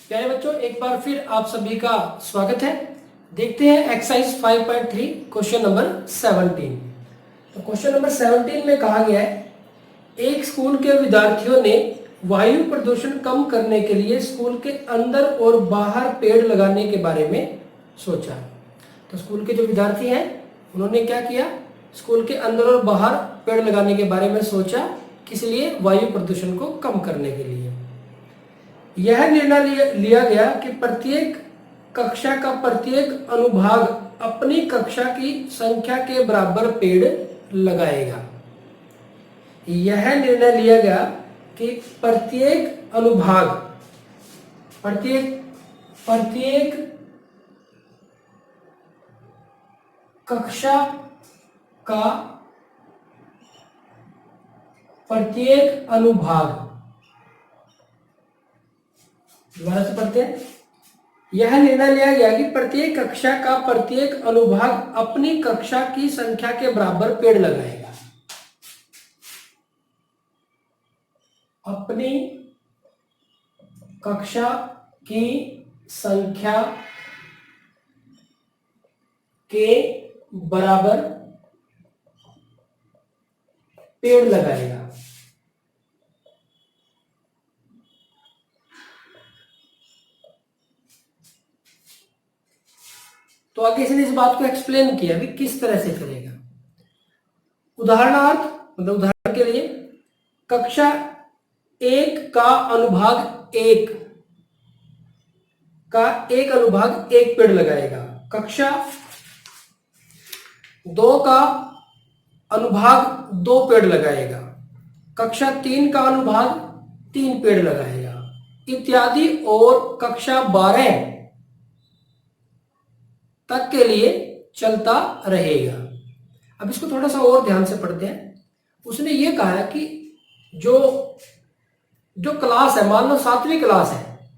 प्यारे बच्चों, एक बार फिर आप सभी का स्वागत है। देखते हैं एक्सरसाइज 5.3 क्वेश्चन नंबर 17। तो क्वेश्चन नंबर 17 में कहा गया है, एक स्कूल के विद्यार्थियों ने वायु प्रदूषण कम करने के लिए स्कूल के अंदर और बाहर पेड़ लगाने के बारे में सोचा। तो स्कूल के जो विद्यार्थी हैं उन्होंने क्या किया, स्कूल के अंदर और बाहर पेड़ लगाने के बारे में सोचा। किस लिए? वायु प्रदूषण को कम करने के लिए। यह निर्णय लिया गया कि प्रत्येक कक्षा का प्रत्येक अनुभाग अपनी कक्षा की संख्या के बराबर पेड़ लगाएगा। यह निर्णय लिया गया कि प्रत्येक अनुभाग प्रत्येक कक्षा का प्रत्येक अनुभाग, दोबारा से पढ़ते हैं। यह निर्णय लिया गया कि प्रत्येक कक्षा का प्रत्येक अनुभाग अपनी कक्षा की संख्या के बराबर पेड़ लगाएगा। अपनी कक्षा की संख्या के बराबर पेड़ लगाएगा। तो आगे इसने इस बात को एक्सप्लेन किया भी किस तरह से करेगा। उदाहरणार्थ, मतलब उदाहरण के लिए, कक्षा 1 का अनुभाग 1 का एक अनुभाग 1 पेड़ लगाएगा। कक्षा 2 का अनुभाग 2 पेड़ लगाएगा। कक्षा 3 का अनुभाग 3 पेड़ लगाएगा, इत्यादि। और कक्षा 12 तक के लिए चलता रहेगा। अब इसको थोड़ा सा और ध्यान से पढ़ते हैं। उसने ये कहा है कि जो क्लास है, मान लो 7वीं क्लास है,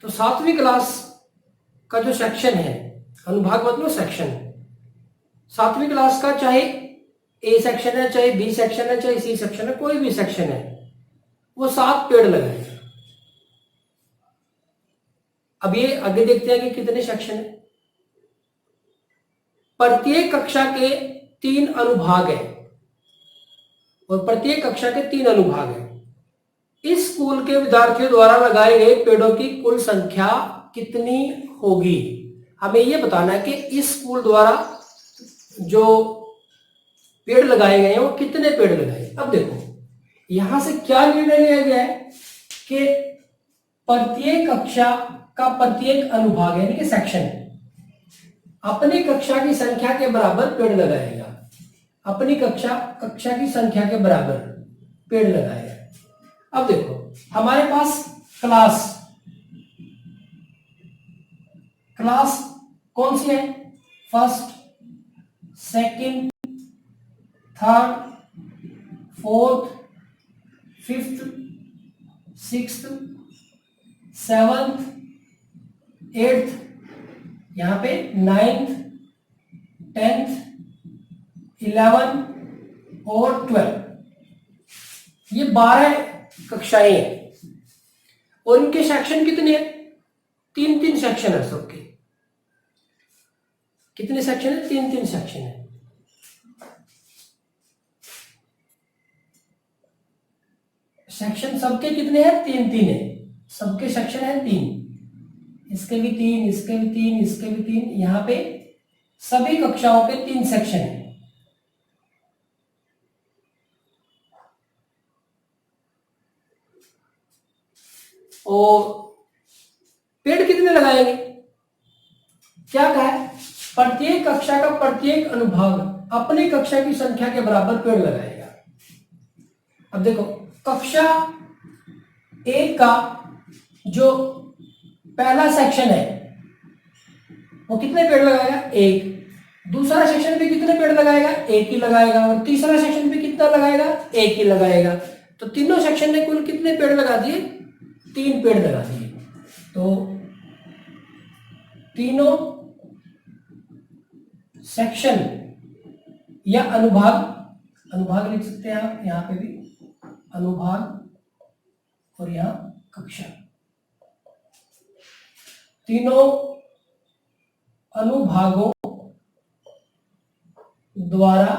तो 7वीं क्लास का जो सेक्शन है, अनुभाग मतलब सेक्शन, 7वीं क्लास का चाहे ए सेक्शन है, चाहे बी सेक्शन है, चाहे सी सेक्शन है, कोई भी सेक्शन है, वो 7 पेड़ लगाएगा। अब ये आगे देखते हैं कि कितने सेक्शन है। प्रत्येक कक्षा के 3 अनुभाग है और प्रत्येक कक्षा के 3 अनुभाग है। इस स्कूल के विद्यार्थियों द्वारा लगाए गए पेड़ों की कुल संख्या कितनी होगी? हमें यह बताना है कि इस स्कूल द्वारा जो पेड़ लगाए गए हैं वो कितने पेड़ लगाए। अब देखो यहां से क्या निर्णय लिया गया है कि प्रत्येक कक्षा का प्रत्येक अनुभाग यानी कि सेक्शन अपनी कक्षा की संख्या के बराबर पेड़ लगाएगा। अपनी कक्षा की संख्या के बराबर पेड़ लगाएगा। अब देखो हमारे पास क्लास कौन सी है? First, second, third, fourth, fifth, sixth, seventh, eighth, यहां पे 9th, 10th, 11 और 12, ये 12 कक्षाएं हैं। और इनके सेक्शन कितने हैं? 3-3 सेक्शन है सबके। कितने सेक्शन है? 3-3 सेक्शन है। सेक्शन सबके कितने हैं? 3-3 है। सबके सेक्शन है 3, इसके भी 3, इसके भी 3, इसके भी 3। यहां पे सभी कक्षाओं के 3 सेक्शन हैं। और पेड़ कितने लगाएंगे? क्या कहा है? प्रत्येक कक्षा का प्रत्येक अनुभाग अपनी कक्षा की संख्या के बराबर पेड़ लगाएगा। अब देखो कक्षा 1 का जो पहला सेक्शन है वो कितने पेड़ लगाएगा? 1। दूसरा सेक्शन भी कितने पेड़ लगाएगा? 1 ही लगाएगा। और तीसरा सेक्शन भी कितना लगाएगा? 1 ही लगाएगा। तो तीनों सेक्शन ने कुल कितने पेड़ लगा दिए? 3 पेड़ लगा दिए। तो तीनों सेक्शन या अनुभाग लिख सकते हैं आप, यहां पे भी अनुभाग और यहां कक्षा। तीनों अनुभागों द्वारा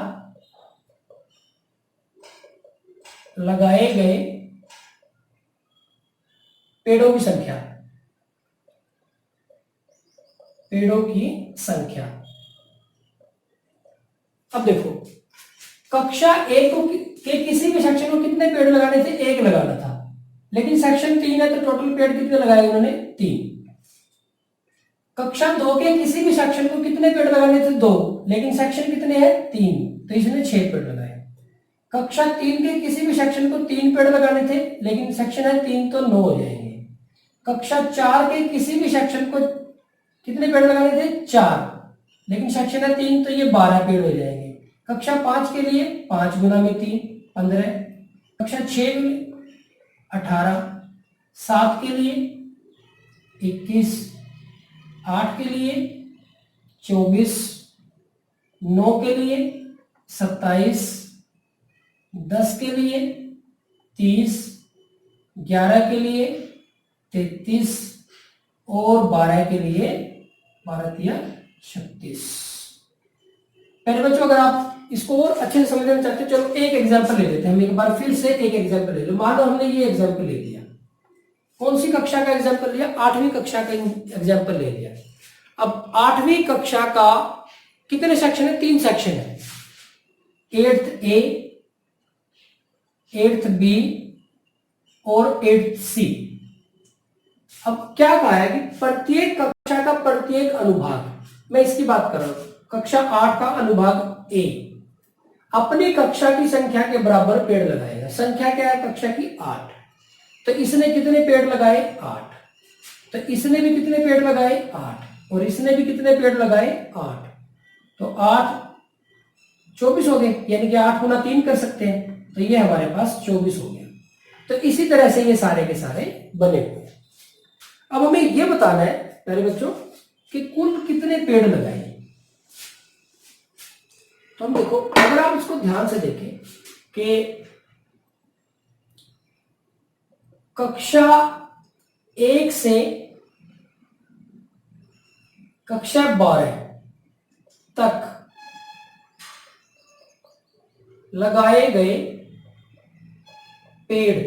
लगाए गए पेड़ों की संख्या। पेड़ों की संख्या। अब देखो, कक्षा एक के किसी भी सेक्शन को कितने पेड़ लगाने थे? एक लगाना था, लेकिन सेक्शन 3 है तो टोटल पेड़ कितने लगाए उन्होंने? 3। कक्षा 2 के किसी भी सेक्शन को कितने पेड़ लगाने थे? 2, लेकिन सेक्शन कितने हैं? 3, तो इसने 6 पेड़ लगाए। कक्षा 3 के किसी भी सेक्शन को 3 पेड़ लगाने थे, लेकिन सेक्शन है 3 तो 9 हो जाएंगे। कक्षा 4 के किसी भी सेक्शन को कितने पेड़ लगाने थे? 4, लेकिन सेक्शन है 3 तो ये 12 पेड़ हो जाएंगे। कक्षा 5 के लिए 5 गुना में 3 15। कक्षा 6 के लिए 18, 7 के लिए 21, 8 के लिए 24, 9 के लिए 27, 10 के लिए 30, 11 के लिए 33 और 12 के लिए 12 36। पहले बच्चों, अगर आप इसको और अच्छे से समझना चाहते हो, चलो एक एग्जांपल ले लेते हैं। हम एक बार फिर से एक एग्जांपल ले लो। मान लो हमने ये एग्जांपल ले लिया। कौन सी कक्षा का एग्जांपल लिया? 8वीं कक्षा का एग्जांपल ले लिया। अब 8वीं कक्षा का कितने सेक्शन है? 3 सेक्शन है, 8th A, 8th B और 8th C। अब क्या कहा है कि प्रत्येक कक्षा का प्रत्येक अनुभाग, मैं इसकी बात कर रहा हूं, कक्षा 8 का अनुभाग A अपनी कक्षा की संख्या के बराबर पेड़ लगाएगा। संख्या क्या है कक्षा की? 8। तो इसने कितने पेड़ लगाए? 8। तो इसने भी कितने पेड़ लगाए? 8। और इसने भी कितने पेड़ लगाए? 8। तो 8 24 हो गए, यानी कि 8 गुना 3 कर सकते हैं, तो ये हमारे पास 24 हो गया। तो इसी तरह से ये सारे के सारे बने हुए हैं। अब हमें ये बताना है प्यारे बच्चों कि कुल कितने पेड़ लगाए। तो हम देखो, अगर आप इसको ध्यान से देखें कि कक्षा 1 से कक्षा 12 तक लगाए गए पेड़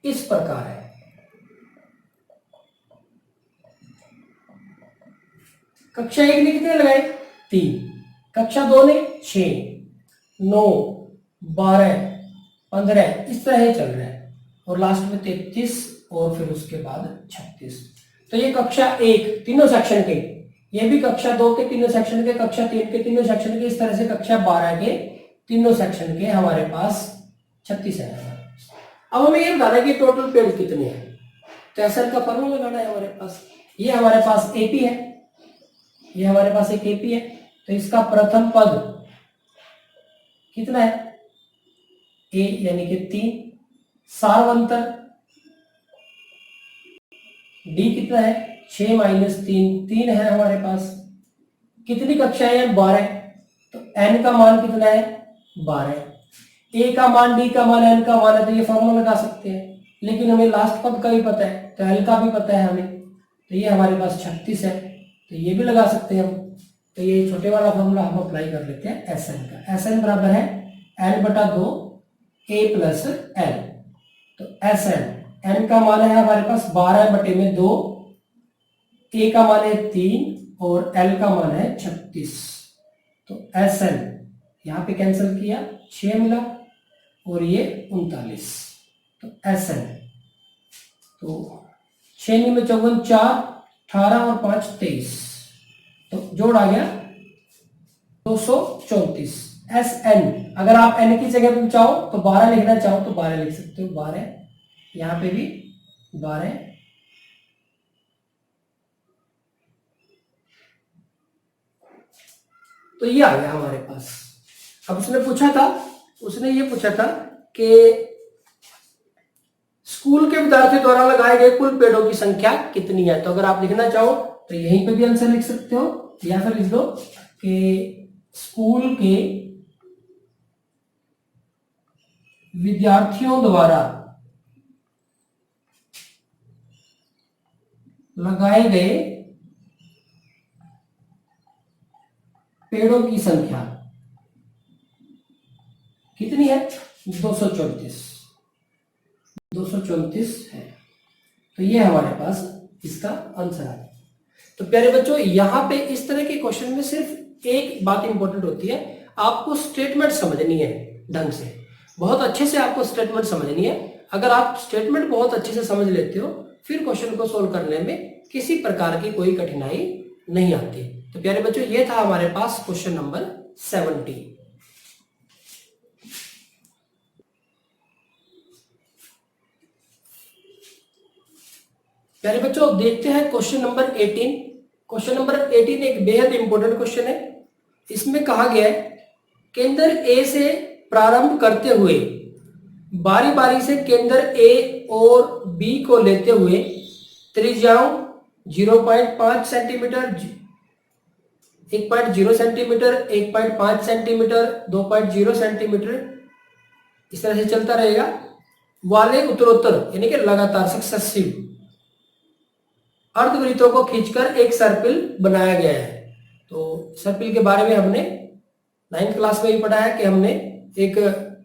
इस प्रकार है। कक्षा 1 ने कितने लगाए? 3। कक्षा 2 ने 6, 9, 12, 15, इस तरह चल रहा है, और लास्ट में 33 और फिर उसके बाद 36। तो ये कक्षा 1 तीनों सेक्शन के, ये भी कक्षा 2 के तीनों सेक्शन के, कक्षा 3 के तीनों सेक्शन के, इस तरह से कक्षा 12 के तीनों सेक्शन के हमारे पास 36 है। अब हमें ये बताना है कि टोटल पेड़ कितने हैं। तो एसएन का फॉर्मूला लगाना है हमारे पास। ये हमारे पास एपी है, ये हमारे पास एक एपी है, तो इसका प्रथम पद कितना है? ए यानी कि 3। सार्वंतर डी कितना है? 6 माइनस 3, 3 है हमारे पास। कितनी कक्षाएं हैं? 12। तो एन का मान कितना है? 12। ए का मान, डी का मान, एन का मान है, तो ये फॉर्मूला लगा सकते हैं। लेकिन हमें लास्ट पद का भी पता है, तो एल का भी पता है हमें, तो ये हमारे पास 36 है, तो ये भी लगा सकते हैं हम। तो ये छोटे वाला फॉर्मूला हम अप्लाई कर लेते हैं एस एन का। एस एन बराबर है n/2 a प्लस एल। तो एस एन, एन का मान है हमारे पास 12/2, ए का मान है 3 और एल का मान है 36। तो एस एन यहां पे कैंसिल किया, 6 मिला और ये 39। तो एस एन, तो 6 में 54, 4, 18 और 5 23, तो जोड़ आ गया 234। एस एन, अगर आप एन की जगह पे चाहो तो 12 लिखना चाहो तो 12 लिख सकते हो, 12। यहां पे भी 12। तो ये आ गया हमारे पास। अब उसने ये पूछा था कि स्कूल के विद्यार्थियों द्वारा लगाए गए कुल पेड़ों की संख्या कितनी है। तो अगर आप लिखना चाहो तो यहीं पे भी आंसर लिख सकते हो, या फिर लिख दो कि स्कूल के विद्यार्थियों द्वारा लगाए गए छेदों की संख्या कितनी है? 234 है। तो ये हमारे पास इसका आंसर है। तो प्यारे बच्चों, यहां पे इस तरह के क्वेश्चन में सिर्फ एक बात इंपॉर्टेंट होती है, आपको स्टेटमेंट समझनी है ढंग से, बहुत अच्छे से आपको स्टेटमेंट समझनी है। अगर आप स्टेटमेंट बहुत अच्छे से समझ लेते हो, फिर क्वेश्चन को सोल्व करने में किसी प्रकार की कोई कठिनाई नहीं आती। तो प्यारे बच्चों, ये था हमारे पास क्वेश्चन नंबर 70। प्यारे बच्चों, देखते हैं क्वेश्चन नंबर 18। क्वेश्चन नंबर 18 एक बेहद इंपॉर्टेंट क्वेश्चन है। इसमें कहा गया है, केंद्र ए से प्रारंभ करते हुए बारी बारी से केंद्र ए और बी को लेते हुए त्रिज्याओं 0.5 सेंटीमीटर, 1.0 सेंटीमीटर, 1.5 सेंटीमीटर, 2.0 सेंटीमीटर, इस तरह से चलता रहेगा वाले उत्तरोत्तर यानी कि लगातार सक्सेसिव अर्धवृत्तों को खींचकर एक सर्पिल बनाया गया है। तो सर्पिल के बारे में हमने 9th क्लास में भी पढ़ा है कि हमने एक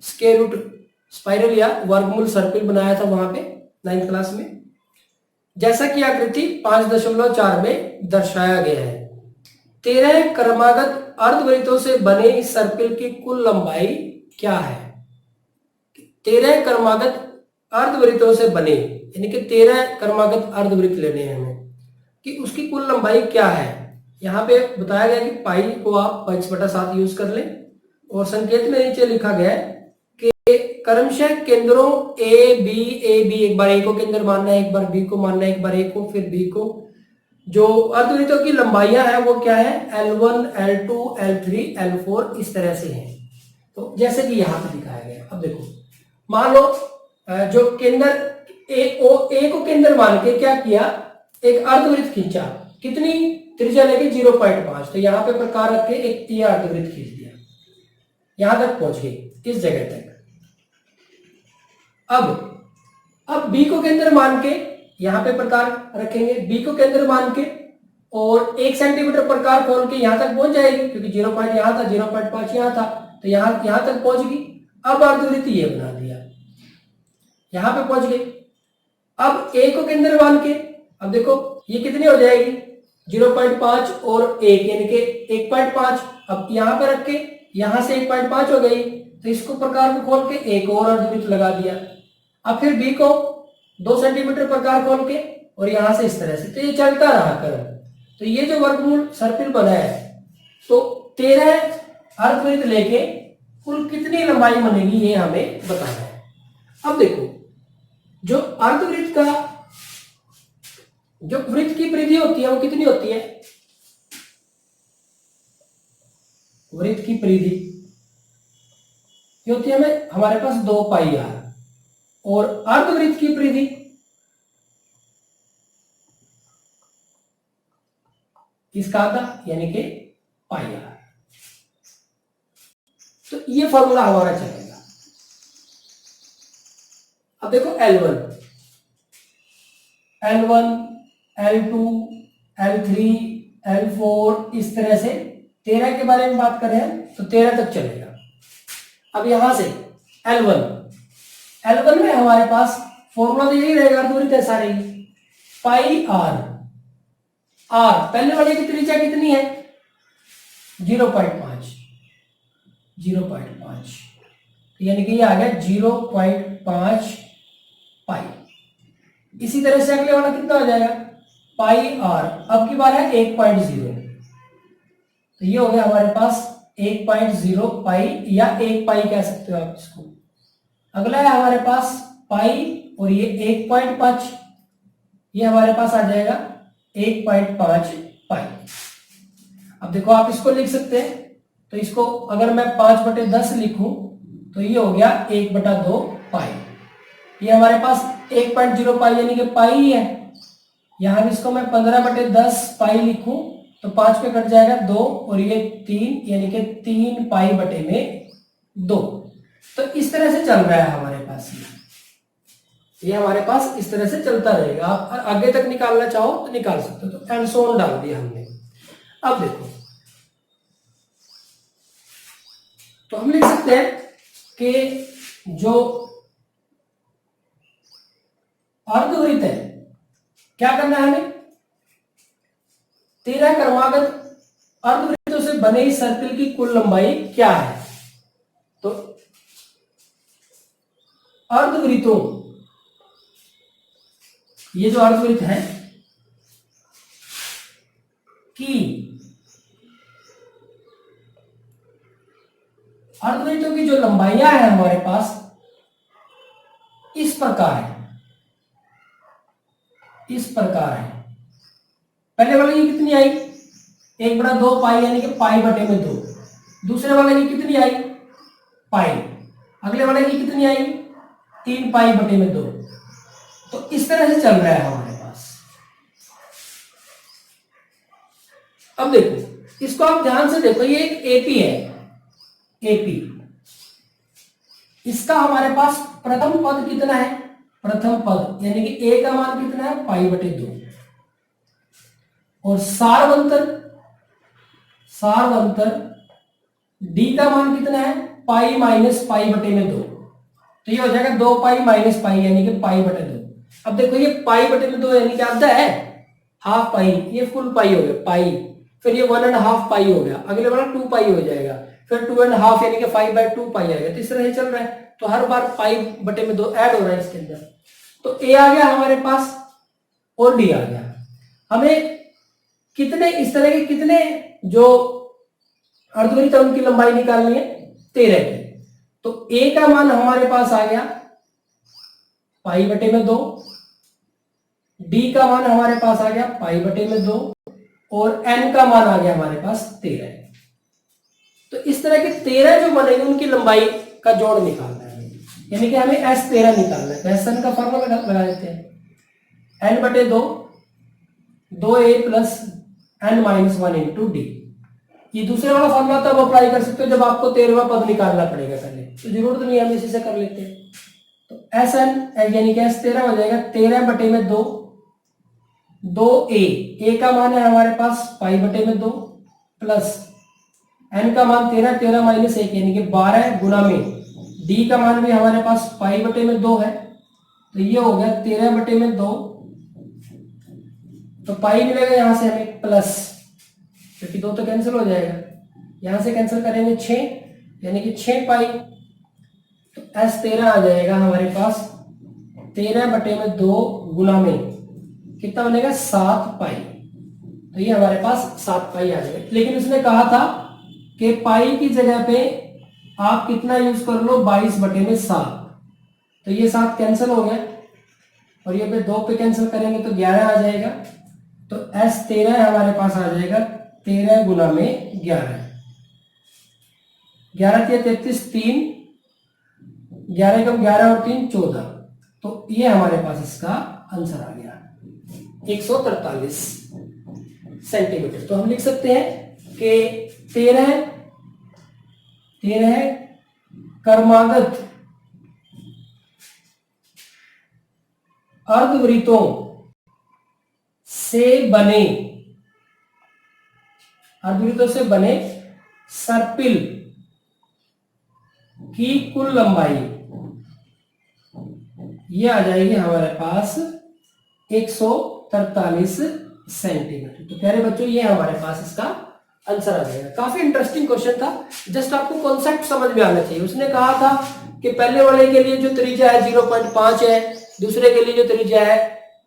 स्क्वायर रूट स्पाइरल या वर्गमूल सर्पिल बनाया था वहां पे 9th क्लास में, जैसा कि आकृति 5.4 में दर्शाया गया है। 13 क्रमागत अर्धवृत्तों से बने इस सर्पिल की कुल लंबाई क्या है? 13 क्रमागत अर्धवृत्तों से बने यानी कि 13 क्रमागत अर्धवृत्त लेने हैं हमें, कि उसकी कुल लंबाई क्या है। यहाँ पे बताया गया कि पाई को आप 5/7 यूज कर लें, और संकेत में नीचे लिखा गया है कि क्रमशः केंद्रों ए बी, एक बार ए को केंद्र मानना है, एक बार बी को मानना है, एक बार ए को फिर बी को। जो अर्धवृत्तों की लंबाइयां हैं वो क्या है? L1, L2, L3, L4 इस तरह से हैं। तो जैसे कि यहाँ पे दिखाया गया। अब देखो, मान लो जो केंद्र ए को केंद्र मान के क्या किया, एक अर्धवृत्त खींचा, कितनी त्रिज्या लेके 0.5। तो यहाँ पे प्रकार रख के एक ये अर्धवृत्त खींच दिया, यहां तक पहुंच गई, इस जगह तक। अब बी को केंद्र मान के यहां पे प्रकार रखेंगे, बी को केंद्र मान के, और 1 सेंटीमीटर प्रकार खोल के यहां तक पहुंच जाएगी, क्योंकि 0 पॉइंट यहां था, 0.5 यहां था, तो यहां तक पहुंच गई। अब अर्धवृत्त ये बना दिया, यहां पे पहुंच गई। अब ए को केंद्र मान के, अब देखो ये कितनी हो जाएगी? 0.5 और 1 यानी कि 1.5। अब यहां पे रख के यहां से 1.5 हो गई, तो इसको प्रकार को खोल के एक और अर्धवृत्त लगा दिया। अब फिर बी को 2 सेंटीमीटर प्रकार खोल के, और यहां से इस तरह से, तो ये चलता रहा क्रम। तो ये जो वर्गमूल सर्पिल बना है, तो 13 अर्धवृत्त लेके कुल कितनी लंबाई बनेगी ये हमें बताना है। अब देखो, जो अर्धवृत्त का जो वृत्त की परिधि होती है वो कितनी होती है? वृत्त की परिधि होती है हमारे पास 2 पाई आर, और अर्धवृत्त की परिधि इसका आधा यानी कि पाई आर। तो ये फॉर्मूला हमारा चलेगा। अब देखो L1, L2, L3, L4 इस तरह से 13 के बारे में बात करें तो 13 तक चलेगा। अब यहां से L1 में हमारे पास फॉर्मूला तो यही रहेगा, अर्धवृत्त है सारे, पाई आर। पहले वाले की त्रिज्या कितनी है? 0.5, यानी कि ये आ गया 0.5 पाई। इसी तरह से अगले वाला कितना हो जाएगा? पाई आर। अब की बार है 1.0, तो ये हो गया हमारे पास 1.0 पाई, या 1 पाई कह सकते हो आप इसको। अगला है हमारे पास पाई, और ये 1.5, ये हमारे पास आ जाएगा 1.5 पाई। अब देखो, आप इसको लिख सकते हैं, तो इसको अगर मैं 5/10 लिखूं तो ये हो गया 1/2 पाई। ये हमारे पास 1.0 पाई यानी कि पाई ही है। यहां भी इसको मैं 15/10 पाई लिखूं तो 5 पे कट जाएगा 2, और ये 3 यानी कि 3 पाई बटे में 2। तो इस तरह से चल रहा है हमारे पास, ये हमारे पास इस तरह से चलता रहेगा। आप आगे तक निकालना चाहो तो निकाल सकते हो। तो एंड सो ऑन डाल दिया हमने। अब देखो, तो हम लिख सकते हैं कि जो अर्धवृत्त है, क्या करना है हमें, 13 क्रमागत अर्धवृत्तों से बने इस सर्कल की कुल लंबाई क्या है। तो अर्धवृत्तों, ये जो अर्धवृत्त है कि अर्धवृत्तों की जो लंबाइयां हैं हमारे पास इस प्रकार है, इस प्रकार है। पहले वाले की कितनी आई, 1/2 पाई यानी कि पाई बटे में 2। दूसरे वाले की कितनी आई, पाई। अगले वाले की कितनी आई, 3 पाई बटे में 2। तो इस तरह से चल रहा है हमारे पास। अब देखो इसको आप ध्यान से देखो, ये एक एपी है, एपी। इसका हमारे पास प्रथम पद कितना है, प्रथम पद यानी कि ए का मान कितना है, पाई बटे 2। और सारवंतर, सारवंतर डी का मान कितना है, पाई माइनस पाई बटे में 2। तो ये हो जाएगा 2 पाई माइनस पाई यानी कि पाई बटे 2। अब देखो ये पाई बटे में 2 यानी कि आधा है, हाफ पाई, ये फुल पाई हो गया पाई, फिर ये 1.5 पाई हो गया, अगले वाला 2 पाई हो जाएगा, फिर 2.5 यानी कि 5/2 पाई आएगा। तो इस तरह से चल रहा है। तो हर बार पाई बटे में 2 ऐड हो रहा है इसके अंदर। तो ए आ गया हमारे पास और डी आ गया। हमें कितने इस तरह के कितने जो अर्धवृत्त है उनकी लंबाई निकालनी है, 13 की। तो ए का मान हमारे पास आ गया पाई बटे में 2, डी का मान हमारे पास आ गया पाई बटे में 2 और एन का मान आ गया हमारे पास 13। तो इस तरह के 13 जो बनेंगे उनकी लंबाई का जोड़ निकालना है, यानी कि हमें S13 निकालना है। तो SN का फॉर्मूला लगा देते हैं, n बटे 2, 2a plus n minus 1 into D. ये दूसरे वाला फॉर्मूला तब अप्लाई कर सकते हो जब आपको 13वां पद निकालना पड़ेगा पहले, तो जरूरत नहीं है, हम इसी से कर लेते हैं। तो SN यानी कि S13 हो जाएगा 13 बटे में 2, 2a, a का मान है हमारे पास पाई बटे में 2 प्लस n का मान 13, 13 माइनस 1 यानी कि 12 गुना में d का मान भी हमारे पास पाई बटे में 2 है। तो ये हो गया 13 बटे में 2, तो पाई मिलेगा यहां से हमें प्लस, क्योंकि 2 तो कैंसिल हो जाएगा, यहां से कैंसिल करेंगे 6 यानी कि 6 पाई। तो S13 आ जाएगा हमारे पास 13 बटे में 2 गुना में कितना बनेगा, 7 पाई। तो ये हमारे पास 7 पाई आ जाएगा। लेकिन उसने कहा था कि पाई की जगह पे आप कितना यूज कर लो, 22 बटे में 7। तो ये 7 कैंसिल हो गया और ये पे 2 पे कैंसिल करेंगे तो 11 आ जाएगा। तो S13 हमारे पास आ जाएगा 13 गुना में 11, 11 3 33, 3 11 कम 11 और 3 14। तो ये हमारे पास इसका आंसर आ गया 143 सेंटीमीटर। तो हम लिख सकते हैं कि 13 क्रमागत अर्धवृत्तों से बने, अर्धवृत्तों से बने सर्पिल की कुल लंबाई ये आ जाएगी हमारे पास 143 सेंटीमीटर। तो प्यारे बच्चों ये हमारे पास इसका आंसर आ जाएगा। काफी इंटरेस्टिंग क्वेश्चन था, जस्ट आपको कॉन्सेप्ट समझ में आना चाहिए। उसने कहा था कि पहले वाले के लिए जो त्रिज्या है 0.5 है, दूसरे के लिए जो त्रिज्या है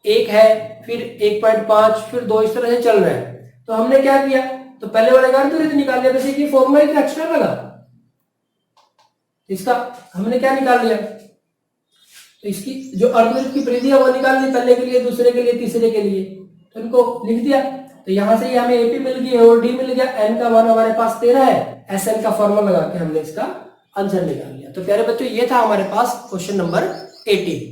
1 है, फिर 1.5, फिर 2, इस तरह से चल रहा है। तो हमने क्या किया, तो पहले वाले का अर्धवृत्त निकाल लिया, जैसे कि फॉर्मूला एक एक्स्ट्रा लगा, इसका हमने क्या निकाल लिया, तो इसकी जो अर्धवृत्त की परिधि है वो निकाल ली, पहले के लिए, दूसरे के लिए, तीसरे के लिए, तो इनको लिख दिया। तो यहां से हमें एपी मिल गई और डी मिल गया, एन का मान हमारे पास 13 है, एसएन का फॉर्मूला लगा के हमने इसका आंसर निकाल लिया। तो प्यारे बच्चों ये था हमारे पास क्वेश्चन नंबर 18।